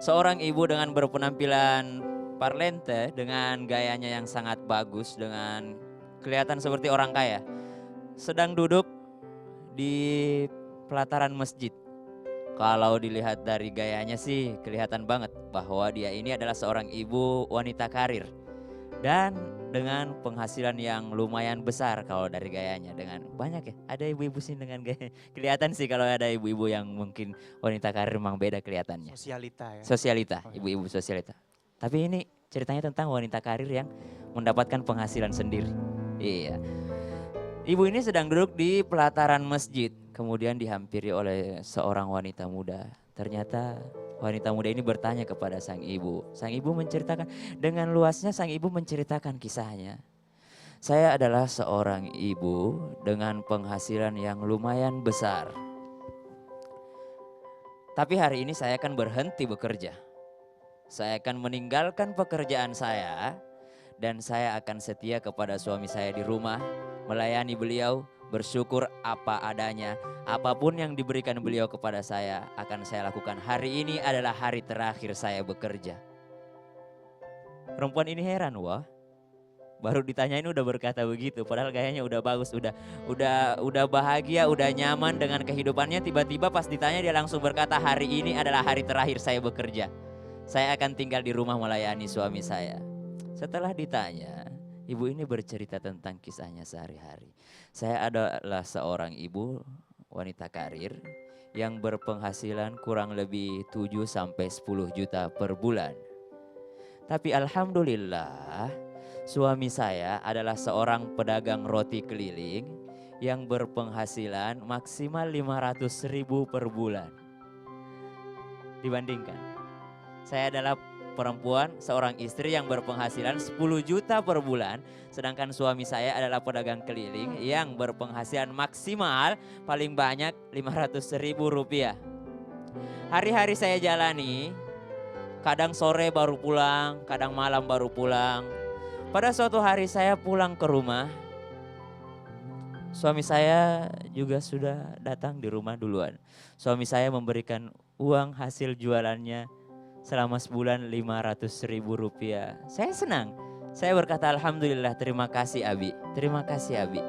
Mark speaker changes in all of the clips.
Speaker 1: Seorang ibu dengan berpenampilan parlente, dengan gayanya yang sangat bagus, dengan kelihatan seperti orang kaya, sedang duduk di pelataran masjid. Kalau dilihat dari gayanya sih kelihatan banget bahwa dia ini adalah seorang ibu wanita karir. Dan dengan penghasilan yang lumayan besar kalau dari gayanya, dengan banyak ya. Ada ibu-ibu sih dengan gaya. Kelihatan sih kalau ada ibu-ibu yang mungkin wanita karir memang beda kelihatannya.
Speaker 2: Sosialita ya.
Speaker 1: Sosialita,
Speaker 2: Oh, ya.
Speaker 1: ibu-ibu sosialita. Tapi ini ceritanya tentang wanita karir yang mendapatkan penghasilan sendiri. Iya. Ibu ini sedang duduk di pelataran masjid, kemudian dihampiri oleh seorang wanita muda. Ternyata wanita muda ini bertanya kepada sang ibu. Sang ibu menceritakan, dengan luasnya sang ibu menceritakan kisahnya. Saya adalah seorang ibu dengan penghasilan yang lumayan besar. Tapi hari ini saya akan berhenti bekerja. Saya akan meninggalkan pekerjaan saya dan saya akan setia kepada suami saya di rumah, melayani beliau, bersyukur apa adanya. Apapun yang diberikan beliau kepada saya akan saya lakukan. Hari ini adalah hari terakhir saya bekerja. Perempuan ini heran, wah. Baru ditanyain udah berkata begitu, padahal gayanya udah bagus, udah bahagia, udah nyaman dengan kehidupannya. Tiba-tiba pas ditanya dia langsung berkata, hari ini adalah hari terakhir saya bekerja. Saya akan tinggal di rumah melayani suami saya. Setelah ditanya, ibu ini bercerita tentang kisahnya sehari-hari. Saya adalah seorang ibu wanita karir yang berpenghasilan kurang lebih 7 sampai 10 juta per bulan. Tapi alhamdulillah, suami saya adalah seorang pedagang roti keliling yang berpenghasilan maksimal 500 ribu per bulan. Dibandingkan, saya adalah perempuan, seorang istri yang berpenghasilan 10 juta per bulan. Sedangkan suami saya adalah pedagang keliling yang berpenghasilan maksimal paling banyak 500 ribu rupiah. Hari-hari saya jalani, kadang sore baru pulang, kadang malam baru pulang. Pada suatu hari saya pulang ke rumah, suami saya juga sudah datang di rumah duluan. Suami saya memberikan uang hasil jualannya selama sebulan 500 ribu rupiah. Saya senang. Saya berkata alhamdulillah, terima kasih Abi. Terima kasih Abi.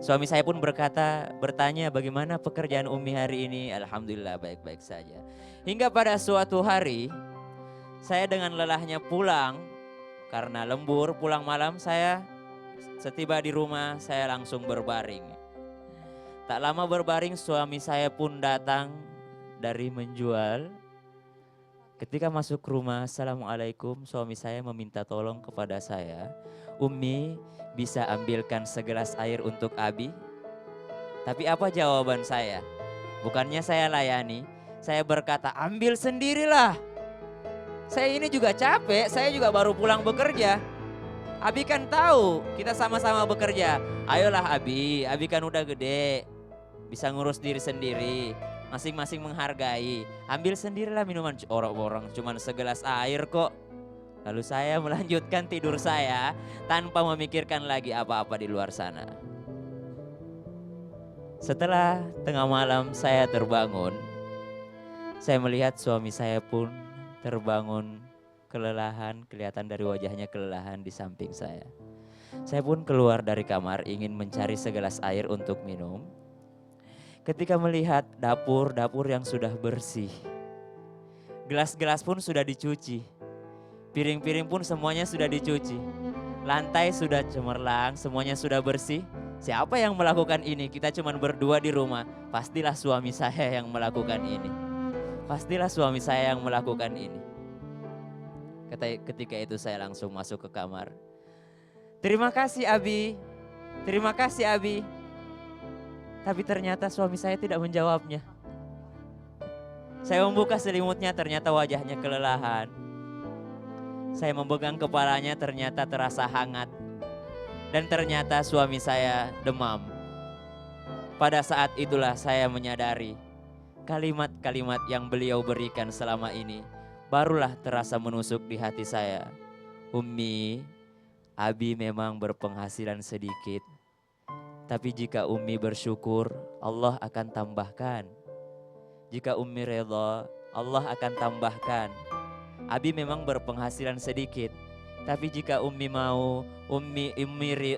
Speaker 1: Suami saya pun bertanya bagaimana pekerjaan Umi hari ini. Alhamdulillah baik-baik saja. Hingga pada suatu hari saya dengan lelahnya pulang karena lembur, pulang malam. Saya setiba di rumah saya langsung berbaring. Tak lama berbaring suami saya pun datang dari menjual. Ketika masuk rumah, assalamualaikum, suami saya meminta tolong kepada saya, Umi bisa ambilkan segelas air untuk Abi? Tapi apa jawaban saya? Bukannya saya layani, saya berkata ambil sendirilah. Saya ini juga capek, saya juga baru pulang bekerja. Abi kan tahu kita sama-sama bekerja. Ayolah Abi, Abi kan udah gede, bisa ngurus diri sendiri. Masing-masing menghargai. Ambil sendirilah minuman, orang-orang cuman segelas air kok. Lalu saya melanjutkan tidur saya tanpa memikirkan lagi apa-apa di luar sana. Setelah tengah malam saya terbangun. Saya melihat suami saya pun terbangun kelelahan, kelihatan dari wajahnya kelelahan di samping saya. Saya pun keluar dari kamar ingin mencari segelas air untuk minum. Ketika melihat dapur yang sudah bersih. Gelas-gelas pun sudah dicuci. Piring-piring pun semuanya sudah dicuci. Lantai sudah cemerlang, semuanya sudah bersih. Siapa yang melakukan ini? Kita cuma berdua di rumah. Pastilah suami saya yang melakukan ini. Pastilah suami saya yang melakukan ini. Ketika itu saya langsung masuk ke kamar. Terima kasih Abi. Terima kasih Abi. Tapi ternyata suami saya tidak menjawabnya. Saya membuka selimutnya, ternyata wajahnya kelelahan. Saya memegang kepalanya, ternyata terasa hangat. Dan ternyata suami saya demam. Pada saat itulah saya menyadari kalimat-kalimat yang beliau berikan selama ini barulah terasa menusuk di hati saya. Umi, Abi memang berpenghasilan sedikit. Tapi jika Umi bersyukur, Allah akan tambahkan. Jika Umi rela, Allah akan tambahkan. Abi memang berpenghasilan sedikit, tapi jika Ummi mau, Ummi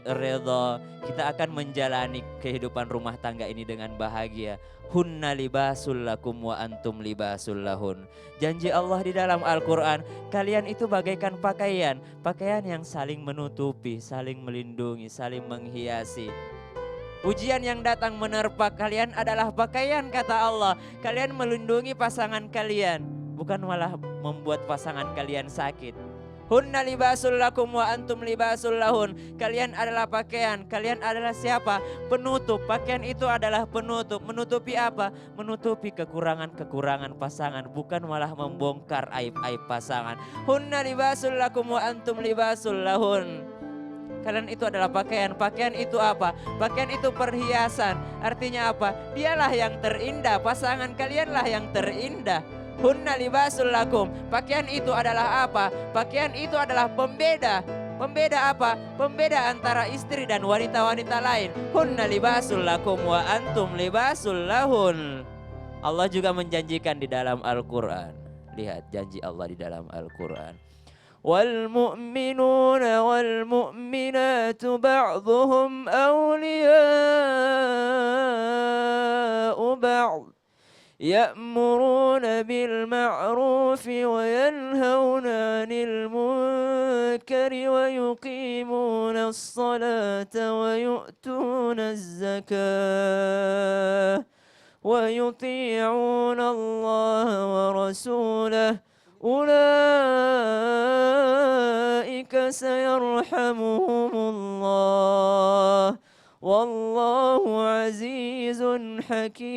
Speaker 1: redha, kita akan menjalani kehidupan rumah tangga ini dengan bahagia. Hunna libasul lakum wa antum libasul lahun. Janji Allah di dalam Al-Quran, kalian itu bagaikan pakaian. Pakaian yang saling menutupi, saling melindungi, saling menghiasi. Ujian yang datang menerpa kalian adalah pakaian, kata Allah. Kalian melindungi pasangan kalian, bukan malah membuat pasangan kalian sakit. Hunna libasul lakum wa antum libasul lahun. Kalian adalah pakaian, kalian adalah siapa? Penutup. Pakaian itu adalah penutup. Menutupi apa? Menutupi kekurangan-kekurangan pasangan, bukan malah membongkar aib-aib pasangan. Hunna libasul lakum wa antum libasul lahun. Kalian itu adalah pakaian. Pakaian itu apa? Pakaian itu perhiasan. Artinya apa? Dialah yang terindah, pasangan kalianlah yang terindah. Hunna libasul lakum. Pakaian itu adalah apa? Pakaian itu adalah pembeda. Pembeda apa? Pembeda antara istri dan wanita-wanita lain. Hunna libasul lakum wa antum libasul lahun. Allah juga menjanjikan di dalam Al-Quran. Lihat janji Allah di dalam Al-Quran. Wal mu'minuna wal mu'minatu ba'duhum awliya'u ba'd. يأمرون بالمعروف وينهون عن المنكر ويقيمون الصلاة ويؤتون الزكاة ويطيعون الله ورسوله أولئك سيرحمهم الله Wallahu azizun hakim.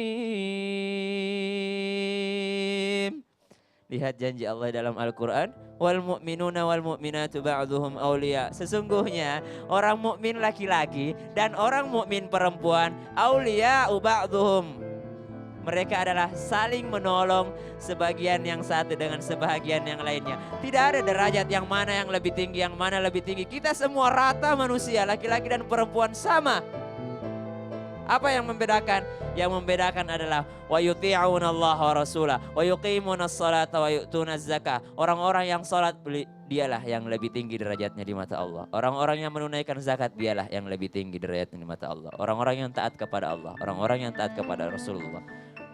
Speaker 1: Lihat janji Allah dalam Al-Quran. Wal mu'minuna wal mu'minatu ba'duhum awliya. Sesungguhnya orang mukmin laki-laki dan orang mukmin perempuan awliya ba'duhum. Mereka adalah saling menolong sebagian yang satu dengan sebagian yang lainnya. Tidak ada derajat yang mana yang lebih tinggi, yang mana lebih tinggi. Kita semua rata manusia, laki-laki dan perempuan sama. Apa yang membedakan? Yang membedakan adalah wa yuti'una Allah wa rasulah wa yuqimuna as-salata wa yu'tuna az-zakah. Orang-orang yang salat dialah yang lebih tinggi derajatnya di mata Allah. Orang-orang yang menunaikan zakat dialah yang lebih tinggi derajatnya di mata Allah. Orang-orang yang taat kepada Allah, orang-orang yang taat kepada Rasulullah.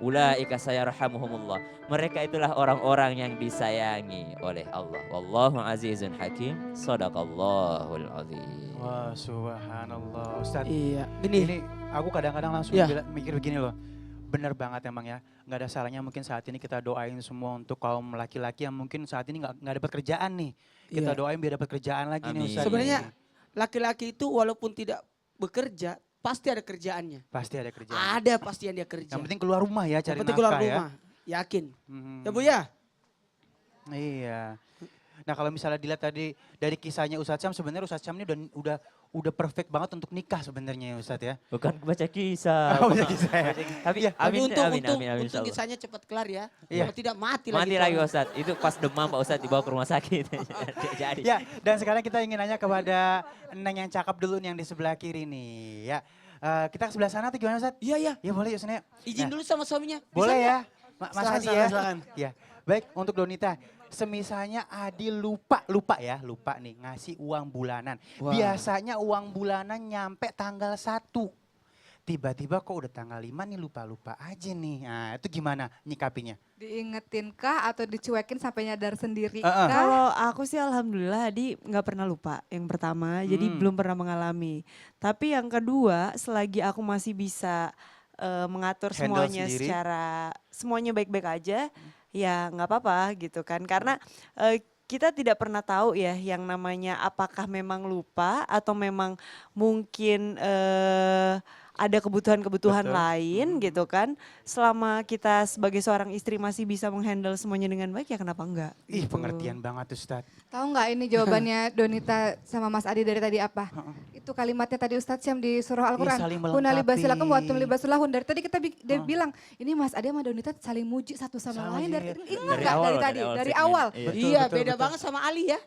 Speaker 1: Ulaika sayarhamuhumullah. Mereka itulah orang-orang yang disayangi oleh Allah. Wallahu azizun hakim. Shadaqallahul azim.
Speaker 2: Wah, subhanallah. Ustaz,
Speaker 3: Iya,
Speaker 2: ini aku kadang-kadang langsung
Speaker 3: Ya.
Speaker 2: mikir begini loh. Benar banget emang ya. Nggak ada salahnya mungkin saat ini kita doain semua untuk kaum laki-laki yang mungkin saat ini nggak dapat kerjaan nih. Kita
Speaker 3: Iya.
Speaker 2: doain biar dapat kerjaan lagi nih
Speaker 1: Amin.
Speaker 2: Ustaz.
Speaker 3: Sebenarnya laki-laki itu walaupun tidak bekerja, pasti ada kerjaannya.
Speaker 2: pasti ada kerjaan.
Speaker 3: Ada pasti yang dia kerja.
Speaker 2: Yang penting keluar rumah ya, cari
Speaker 3: Yang penting
Speaker 2: nafkah
Speaker 3: keluar rumah,
Speaker 2: ya.
Speaker 3: yakin.
Speaker 2: Mhm.
Speaker 3: Ya Bu ya?
Speaker 2: Iya. Nah kalau misalnya dilihat tadi dari kisahnya Ustadz Syam, sebenarnya Ustadz Syam ini udah perfect banget untuk nikah sebenarnya ya Ustadz ya.
Speaker 1: Bukan baca kisah.
Speaker 2: Oh, baca kisah ya.
Speaker 1: Tapi
Speaker 2: Iya.
Speaker 3: Tapi
Speaker 1: amin,
Speaker 3: untung,
Speaker 1: amin,
Speaker 3: untung,
Speaker 1: amin, amin,
Speaker 3: untung
Speaker 1: insyaallah.
Speaker 3: kisahnya cepat kelar ya.
Speaker 2: Iya.
Speaker 3: Kalau tidak mati lagi.
Speaker 1: Mati
Speaker 3: tuh
Speaker 1: lagi
Speaker 3: orang.
Speaker 1: Ustadz. Itu pas demam Pak Ustadz dibawa ke rumah sakit. Jadi.
Speaker 2: Ya, dan sekarang kita ingin nanya kepada Neng yang cakep dulu nih yang di sebelah kiri nih ya. Kita ke sebelah sana atau gimana Ustadz?
Speaker 3: Iya, iya.
Speaker 2: Ya boleh yuk sana yuk.
Speaker 3: Izin
Speaker 2: Nah,
Speaker 3: dulu sama suaminya. Bisa
Speaker 2: boleh
Speaker 3: nggak?
Speaker 2: ya, Mas
Speaker 3: Silakan,
Speaker 2: Adi
Speaker 3: silakan,
Speaker 2: ya.
Speaker 3: silakan.
Speaker 2: Ya, baik untuk Donita. Semisalnya Adi lupa nih ngasih uang bulanan.
Speaker 3: Wah.
Speaker 2: Biasanya uang bulanan nyampe tanggal 1. Tiba-tiba kok udah tanggal 5 nih lupa-lupa aja nih. Nah itu gimana nyikapinya?
Speaker 4: Diingetin kah atau dicuekin sampai nyadar sendiri
Speaker 2: Heeh.
Speaker 4: kah?
Speaker 5: Kalau aku sih alhamdulillah Adi nggak pernah lupa yang pertama, jadi belum pernah mengalami. Tapi yang kedua, selagi aku masih bisa mengatur
Speaker 2: Handle
Speaker 5: semuanya
Speaker 2: sendiri.
Speaker 5: semuanya baik-baik aja, ya nggak apa-apa gitu kan. Karena kita tidak pernah tahu ya yang namanya apakah memang lupa atau memang mungkin ada kebutuhan-kebutuhan
Speaker 2: Betul.
Speaker 5: lain gitu kan. Selama kita sebagai seorang istri masih bisa menghandle semuanya dengan baik ya kenapa enggak?
Speaker 2: Ih
Speaker 5: gitu.
Speaker 2: pengertian banget Ustadz.
Speaker 4: Tahu nggak ini jawabannya Donita sama Mas Adi dari tadi apa? Itu kalimatnya tadi Ustadz Syam di surah Al-Quran.
Speaker 2: saling
Speaker 4: Huna libasilakum wa antum
Speaker 2: melengkapi.
Speaker 4: libasulahun. Dari tadi kita dia bilang, ini Mas Adi sama Donita saling muji satu sama lain.
Speaker 2: iya.
Speaker 4: Ingat
Speaker 1: Dari
Speaker 4: nggak
Speaker 1: awal
Speaker 4: dari
Speaker 1: loh,
Speaker 4: tadi?
Speaker 1: dari awal
Speaker 4: Dari
Speaker 1: segmen.
Speaker 4: awal.
Speaker 1: Iya.
Speaker 2: Betul,
Speaker 3: Iya,
Speaker 2: betul,
Speaker 3: beda
Speaker 2: betul.
Speaker 3: banget sama Ali ya.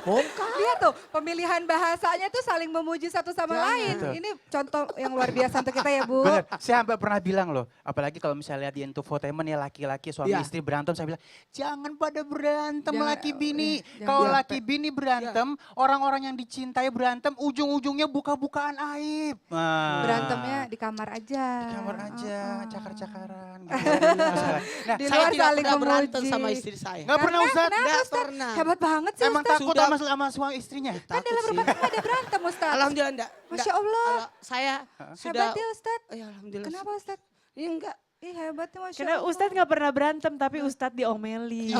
Speaker 3: Bongkar.
Speaker 4: Lihat tuh, pemilihan bahasanya tuh saling memuji satu sama
Speaker 3: Jangan.
Speaker 4: lain.
Speaker 2: Betul.
Speaker 4: Ini contoh yang luar biasa untuk kita ya Bu.
Speaker 2: Bener, saya sampai pernah bilang loh, apalagi kalau misalnya lihat di infotainment ya laki-laki suami
Speaker 3: Iya.
Speaker 2: istri berantem, saya bilang jangan pada berantem
Speaker 4: Jangan,
Speaker 2: laki bini.
Speaker 4: jangan.
Speaker 2: Kalau
Speaker 3: Iya.
Speaker 2: laki bini berantem, orang-orang yang dicintai berantem, ujung-ujungnya buka-bukaan aib. Nah,
Speaker 4: Berantemnya di kamar aja.
Speaker 2: di kamar aja,
Speaker 4: Heeh.
Speaker 2: cakar-cakaran. Gitu. Masalah. Nah,
Speaker 4: Di
Speaker 3: Saya
Speaker 4: luar
Speaker 3: tidak
Speaker 4: saling
Speaker 3: pernah berantem
Speaker 4: memuji.
Speaker 3: sama istri saya.
Speaker 2: nggak pernah Ustaz?
Speaker 4: Kenapa
Speaker 3: Nggak
Speaker 4: Ustaz?
Speaker 3: pernah.
Speaker 4: Hebat banget sih
Speaker 2: Emang
Speaker 4: Ustaz.
Speaker 2: takut
Speaker 3: Sudah.
Speaker 2: sama suami istrinya?
Speaker 4: Kan
Speaker 3: Takut
Speaker 4: dalam
Speaker 3: sih.
Speaker 4: rumah tangga ada berantem Ustaz.
Speaker 3: Alhamdulillah enggak.
Speaker 4: Masya Allah.
Speaker 3: Saya sudah.
Speaker 4: Hebat ya Ustaz.
Speaker 3: Oh, ya alhamdulillah.
Speaker 4: Kenapa Ustaz?
Speaker 3: Iya enggak.
Speaker 4: Ih hebatnya Masya
Speaker 5: Karena
Speaker 4: Allah.
Speaker 5: Ustadz nggak pernah berantem, tapi Ustadz diomeli.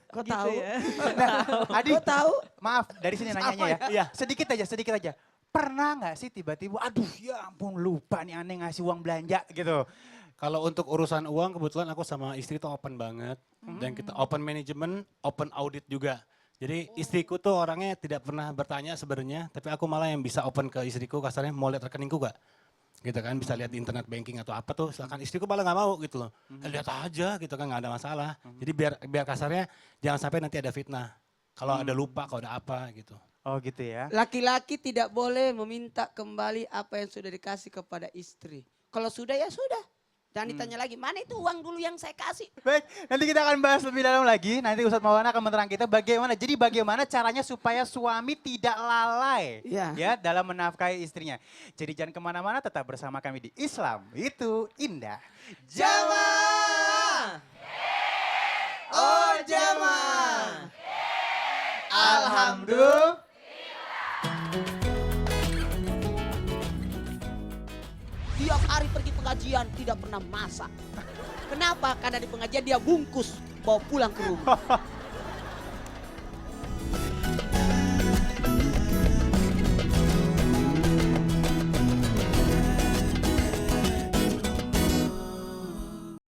Speaker 3: Kok
Speaker 5: Gitu
Speaker 3: tahu?
Speaker 5: ya.
Speaker 2: Adi,
Speaker 3: Kok tahu?
Speaker 2: maaf dari sini nanyanya ya.
Speaker 6: Iya.
Speaker 2: Sedikit aja. Pernah nggak sih tiba-tiba, aduh ya ampun lupa nih aneh ngasih uang belanja gitu.
Speaker 6: Kalau untuk urusan uang kebetulan aku sama istri tuh open banget. Dan kita open management, open audit juga. Jadi istriku tuh orangnya tidak pernah bertanya sebenarnya. Tapi aku malah yang bisa open ke istriku kasarnya mau lihat rekeningku gak? Gitu kan bisa lihat di internet banking atau apa tuh. Silakan istriku malah gak mau gitu loh. Lihat aja gitu kan gak ada masalah. Jadi biar kasarnya jangan sampai nanti ada fitnah. Kalau ada lupa, kalau ada apa gitu.
Speaker 2: Oh gitu ya.
Speaker 3: Laki-laki tidak boleh meminta kembali apa yang sudah dikasih kepada istri. Kalau sudah ya sudah. Jangan ditanya lagi, mana itu uang dulu yang saya kasih?
Speaker 2: Baik, nanti kita akan bahas lebih dalam lagi. Nanti Ustadz Maulana akan menerang kita bagaimana. Jadi bagaimana caranya supaya suami tidak lalai
Speaker 3: Iya.
Speaker 2: ya dalam menafkahi istrinya. Jadi jangan kemana-mana, tetap bersama kami di Islam Itu Indah. Jamaah! Oh jamaah! Alhamdulillah.
Speaker 3: Tiap hari pergi pengajian tidak pernah masak. Kenapa? Karena di pengajian dia bungkus bawa pulang ke rumah.